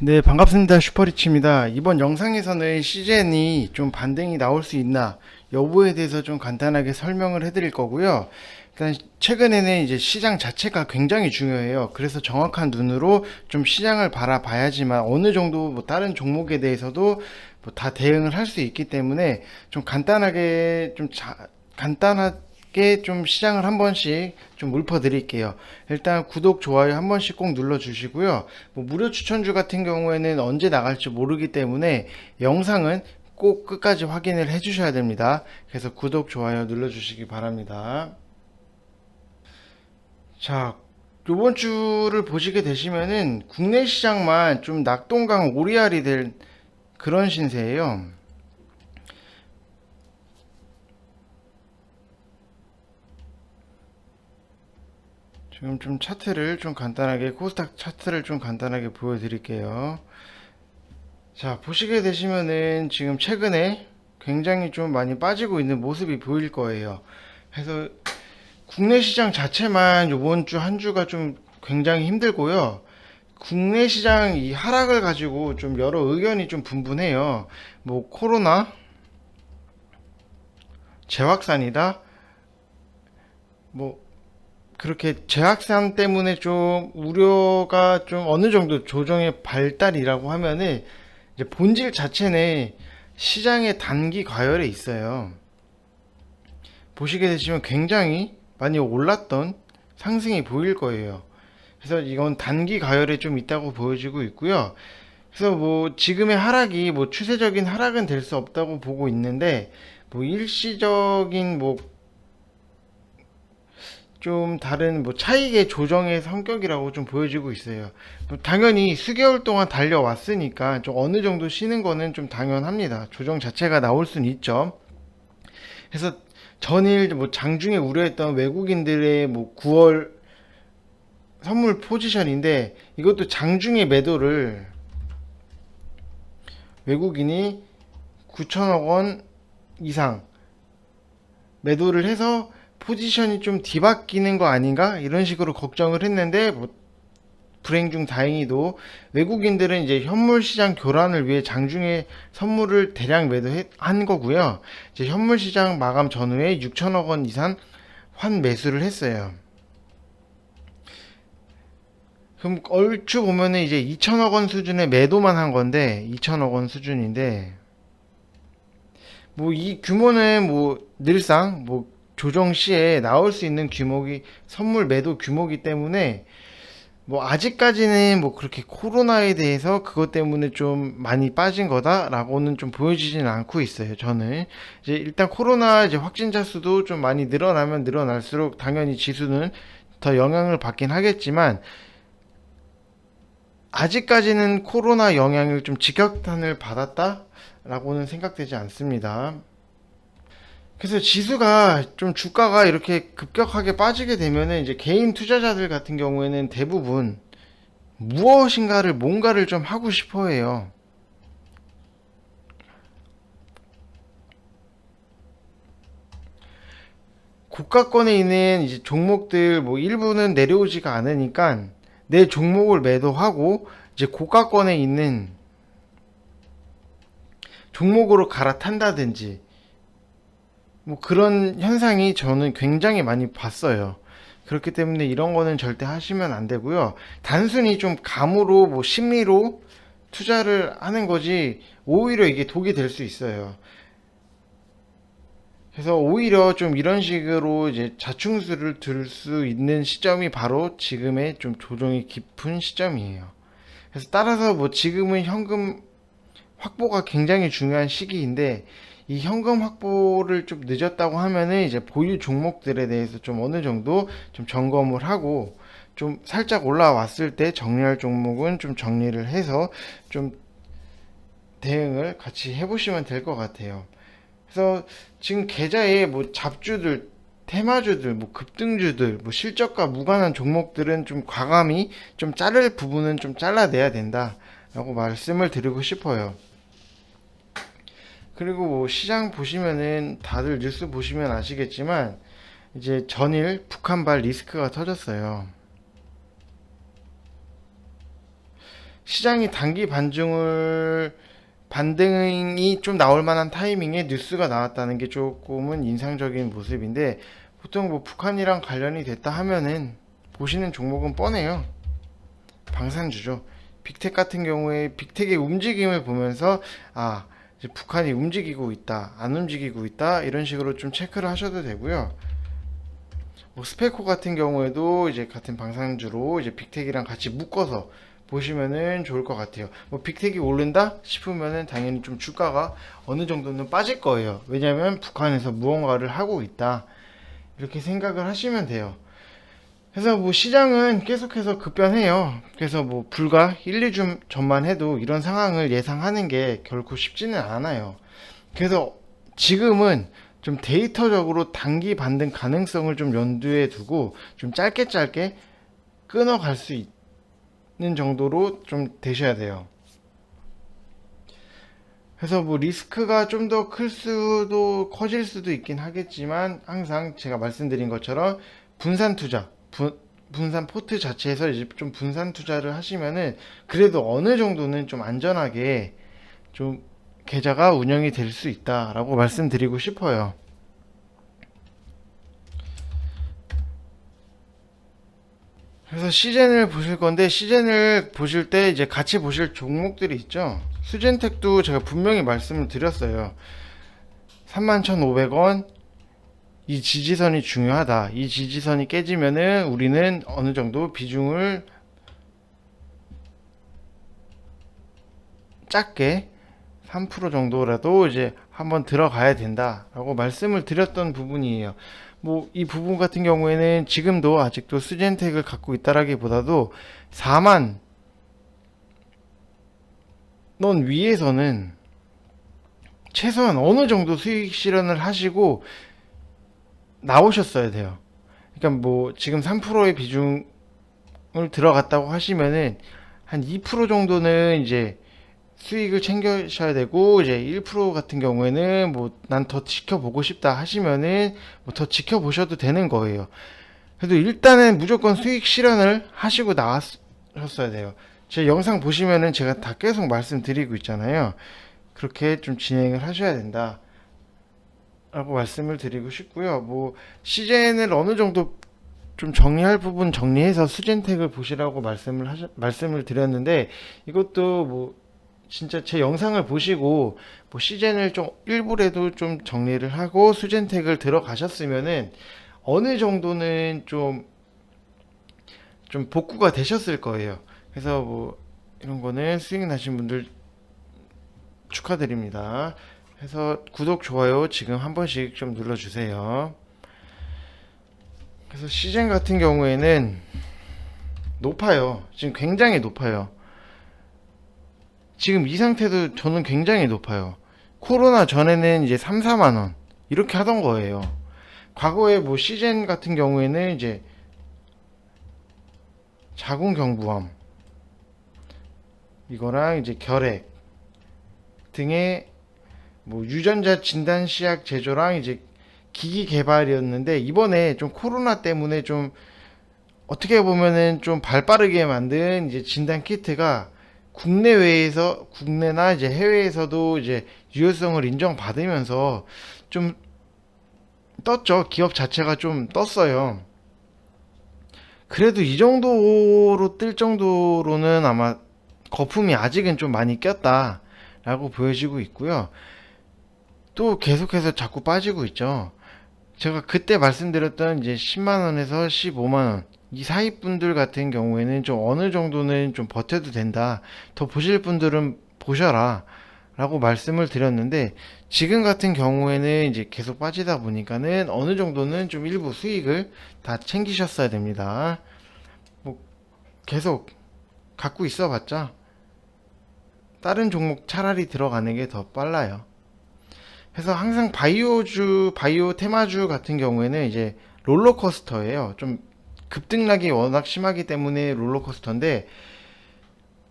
네, 반갑습니다. 슈퍼리치입니다. 이번 영상에서는 시젠이 좀 반등이 나올 수 있나 여부에 대해서 좀 간단하게 설명을 해드릴 거고요. 일단 최근에는 이제 시장 자체가 굉장히 중요해요. 그래서 정확한 눈으로 좀 시장을 바라봐야지만 어느 정도 뭐 다른 종목에 대해서도 뭐 다 대응을 할 수 있기 때문에 좀 간단하게 간단하게 좀 시장을 한 번씩 좀 읊어드릴게요. 일단 구독, 좋아요 한 번씩 꼭 눌러주시고요. 뭐 무료 추천주 같은 경우에는 언제 나갈지 모르기 때문에 영상은 꼭 끝까지 확인을 해주셔야 됩니다. 그래서 구독, 좋아요 눌러주시기 바랍니다. 자, 요번 주를 보시게 되시면은 국내 시장만 좀 낙동강 오리알이 될 그런 신세예요. 지금 좀 차트를 좀 간단하게 코스닥 차트를 좀 간단하게 보여드릴게요. 자, 보시게 되시면은 지금 최근에 굉장히 좀 많이 빠지고 있는 모습이 보일 거예요. 그래서 국내 시장 자체만 요번 주 한 주가 좀 굉장히 힘들고요. 국내 시장 이 하락을 가지고 좀 여러 의견이 좀 분분해요. 뭐 코로나 재확산이다. 뭐 그렇게 재확산 때문에 좀 우려가 좀 어느 정도 조정의 발달이라고 하면은 이제 본질 자체는 시장의 단기 과열에 있어요. 보시게 되시면 굉장히 많이 올랐던 상승이 보일 거예요. 그래서 이건 단기 과열에 좀 있다고 보여지고 있고요. 그래서 뭐 지금의 하락이 뭐 추세적인 하락은 될 수 없다고 보고 있는데 뭐 일시적인 뭐 좀 다른 뭐 차익의 조정의 성격이라고 좀 보여지고 있어요. 뭐 당연히 수개월 동안 달려왔으니까 좀 어느 정도 쉬는 거는 좀 당연합니다. 조정 자체가 나올 수는 있죠. 그래서 전일 뭐 장중에 우려했던 외국인들의 뭐 9월 선물 포지션인데 이것도 장중에 매도를 외국인이 9천억 원 이상 매도를 해서 포지션이 좀 뒤바뀌는 거 아닌가 이런 식으로 걱정을 했는데 뭐 불행 중 다행히도 외국인들은 이제 현물 시장 교란을 위해 장중에 선물을 대량 매도한 거고요. 이제 현물 시장 마감 전후에 6천억 원 이상 환 매수를 했어요. 그럼 얼추 보면은 이제 2천억 원 수준의 매도만 한 건데 2천억 원 수준인데 뭐 이 규모는 뭐 늘상 뭐 조정 시에 나올 수 있는 규모기 선물 매도 규모기 때문에 뭐 아직까지는 뭐 그렇게 코로나에 대해서 그것 때문에 좀 많이 빠진 거다라고는 좀 보여지지는 않고 있어요. 저는 이제 일단 코로나 이제 확진자 수도 좀 많이 늘어나면 늘어날수록 당연히 지수는 더 영향을 받긴 하겠지만 아직까지는 코로나 영향을 좀 직격탄을 받았다라고는 생각되지 않습니다. 그래서 지수가 좀 주가가 이렇게 급격하게 빠지게 되면은 이제 개인 투자자들 같은 경우에는 대부분 무엇인가를 뭔가를 좀 하고 싶어 해요. 고가권에 있는 이제 종목들 뭐 일부는 내려오지가 않으니까 내 종목을 매도하고 이제 고가권에 있는 종목으로 갈아탄다든지 뭐 그런 현상이 저는 굉장히 많이 봤어요. 그렇기 때문에 이런 거는 절대 하시면 안 되고요. 단순히 좀 감으로 뭐 심리로 투자를 하는 거지 오히려 이게 독이 될 수 있어요. 그래서 오히려 좀 이런 식으로 이제 자충수를 들 수 있는 시점이 바로 지금의 좀 조정이 깊은 시점이에요. 그래서 따라서 뭐 지금은 현금 확보가 굉장히 중요한 시기인데 이 현금 확보를 좀 늦었다고 하면은 이제 보유 종목들에 대해서 좀 어느 정도 좀 점검을 하고 좀 살짝 올라왔을 때 정리할 종목은 좀 정리를 해서 좀 대응을 같이 해보시면 될 것 같아요. 그래서 지금 계좌에 뭐 잡주들, 테마주들, 뭐 급등주들, 뭐 실적과 무관한 종목들은 좀 과감히 좀 자를 부분은 좀 잘라내야 된다라고 말씀을 드리고 싶어요. 그리고 뭐 시장 보시면은 다들 뉴스 보시면 아시겠지만 이제 전일 북한발 리스크가 터졌어요. 시장이 단기 반등이 좀 나올 만한 타이밍에 뉴스가 나왔다는 게 조금은 인상적인 모습인데, 보통 뭐 북한이랑 관련이 됐다 하면은 보시는 종목은 뻔해요. 방산주죠. 빅텍 같은 경우에 빅텍의 움직임을 보면서 아, 이제 북한이 움직이고 있다, 안 움직이고 있다, 이런 식으로 좀 체크를 하셔도 되고요. 뭐 스페코 같은 경우에도 이제 같은 방산주로 이제 빅텍이랑 같이 묶어서 보시면은 좋을 것 같아요. 뭐 빅텍이 오른다 싶으면은 당연히 좀 주가가 어느 정도는 빠질 거예요. 왜냐면 북한에서 무언가를 하고 있다, 이렇게 생각을 하시면 돼요. 그래서 뭐 시장은 계속해서 급변해요. 그래서 뭐 불과 1, 2주 전만 해도 이런 상황을 예상하는 게 결코 쉽지는 않아요. 그래서 지금은 좀 데이터적으로 단기 반등 가능성을 좀 염두에 두고 좀 짧게 짧게 끊어갈 수 있는 정도로 좀 되셔야 돼요. 그래서 뭐 리스크가 좀 더 클 수도 커질 수도 있긴 하겠지만, 항상 제가 말씀드린 것처럼 분산 투자, 분산 포트 자체에서 이제 좀 분산 투자를 하시면은 그래도 어느 정도는 좀 안전하게 좀 계좌가 운영이 될 수 있다라고 말씀드리고 싶어요. 그래서 시젠을 보실 건데, 시젠을 보실 때 이제 같이 보실 종목들이 있죠. 수젠텍도 제가 분명히 말씀을 드렸어요. 31,500원, 이 지지선이 중요하다. 이 지지선이 깨지면은 우리는 어느 정도 비중을 작게 3% 정도라도 이제 한번 들어가야 된다라고 말씀을 드렸던 부분이에요. 뭐 이 부분 같은 경우에는 지금도 아직도 수젠텍을 갖고 있다라기보다도 4만 원 위에서는 최소한 어느 정도 수익 실현을 하시고 나오셨어야 돼요. 그러니까 뭐 지금 3%의 비중을 들어갔다고 하시면은 한 2% 정도는 이제 수익을 챙겨셔야 되고, 이제 1% 같은 경우에는 뭐 난 더 지켜보고 싶다 하시면은 뭐 더 지켜보셔도 되는 거예요. 그래도 일단은 무조건 수익 실현을 하시고 나왔었어야 돼요. 제 영상 보시면은 제가 다 계속 말씀드리고 있잖아요. 그렇게 좀 진행을 하셔야 된다 라고 말씀을 드리고 싶고요. 뭐 시젠을 어느 정도 좀 정리할 부분 정리해서 수젠텍을 보시라고 말씀을 드렸는데, 이것도 뭐 진짜 제 영상을 보시고 뭐 시젠을 좀 일부라도 좀 정리를 하고 수젠텍을 들어가셨으면은 어느 정도는 좀 복구가 되셨을 거예요. 그래서 뭐 이런 거는 수익 나신 분들 축하드립니다. 그래서 구독, 좋아요 지금 한 번씩 좀 눌러주세요. 그래서 시젠 같은 경우에는 높아요. 지금 굉장히 높아요. 지금 이 상태도 저는 굉장히 높아요. 코로나 전에는 이제 3, 4만 원 이렇게 하던 거예요. 과거에 뭐 시젠 같은 경우에는 이제 자궁경부암 이거랑 이제 결핵 등의 뭐 유전자 진단 시약 제조랑 이제 기기 개발이었는데, 이번에 좀 코로나 때문에 좀 어떻게 보면은 좀 발빠르게 만든 이제 진단 키트가 국내나 이제 해외에서도 이제 유효성을 인정받으면서 좀 떴죠. 기업 자체가 좀 떴어요. 그래도 이 정도로 뜰 정도로는 아마 거품이 아직은 좀 많이 꼈다라고 보여지고 있고요. 또 계속해서 자꾸 빠지고 있죠. 제가 그때 말씀드렸던 이제 10만 원에서 15만 원 이 사이 분들 같은 경우에는 좀 어느 정도는 좀 버텨도 된다. 더 보실 분들은 보셔라 라고 말씀을 드렸는데, 지금 같은 경우에는 이제 계속 빠지다 보니까는 어느 정도는 좀 일부 수익을 다 챙기셨어야 됩니다. 뭐 계속 갖고 있어 봤자 다른 종목 차라리 들어가는 게 더 빨라요. 그래서 항상 바이오 테마주 같은 경우에는 이제 롤러코스터예요. 좀 급등락이 워낙 심하기 때문에 롤러코스터인데,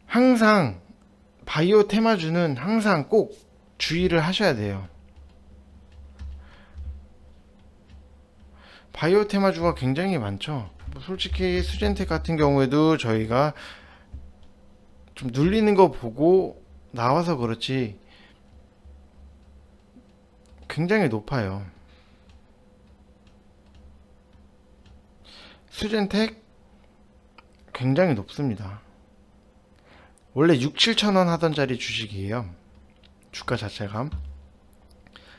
항상 바이오 테마주는 항상 꼭 주의를 하셔야 돼요. 바이오 테마주가 굉장히 많죠. 뭐 솔직히 수젠텍 같은 경우에도 저희가 좀 눌리는 거 보고 나와서 그렇지 굉장히 높아요. 수젠텍 굉장히 높습니다. 원래 6, 7천 원 하던 자리 주식이에요. 주가 자체가.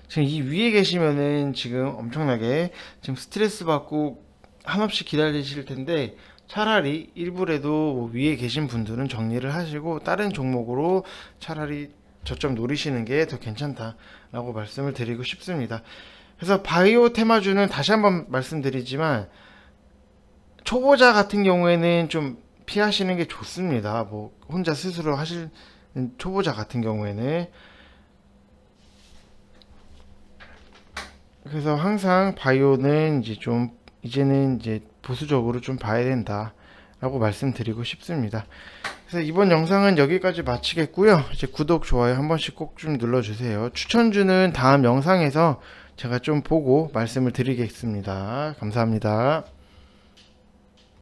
지금 이 위에 계시면은 지금 엄청나게 지금 스트레스 받고 한없이 기다리실 텐데 차라리 일부라도 뭐 위에 계신 분들은 정리를 하시고 다른 종목으로 차라리 저점 노리시는 게 더 괜찮다라고 말씀을 드리고 싶습니다. 그래서 바이오 테마주는 다시 한번 말씀드리지만 초보자 같은 경우에는 좀 피하시는 게 좋습니다. 뭐 혼자 스스로 하시는 초보자 같은 경우에는. 그래서 항상 바이오는 이제 좀 이제는 이제 보수적으로 좀 봐야 된다라고 말씀드리고 싶습니다. 그래서 이번 영상은 여기까지 마치겠고요. 이제 구독, 좋아요 한 번씩 꼭 좀 눌러주세요. 추천주는 다음 영상에서 제가 좀 보고 말씀을 드리겠습니다. 감사합니다.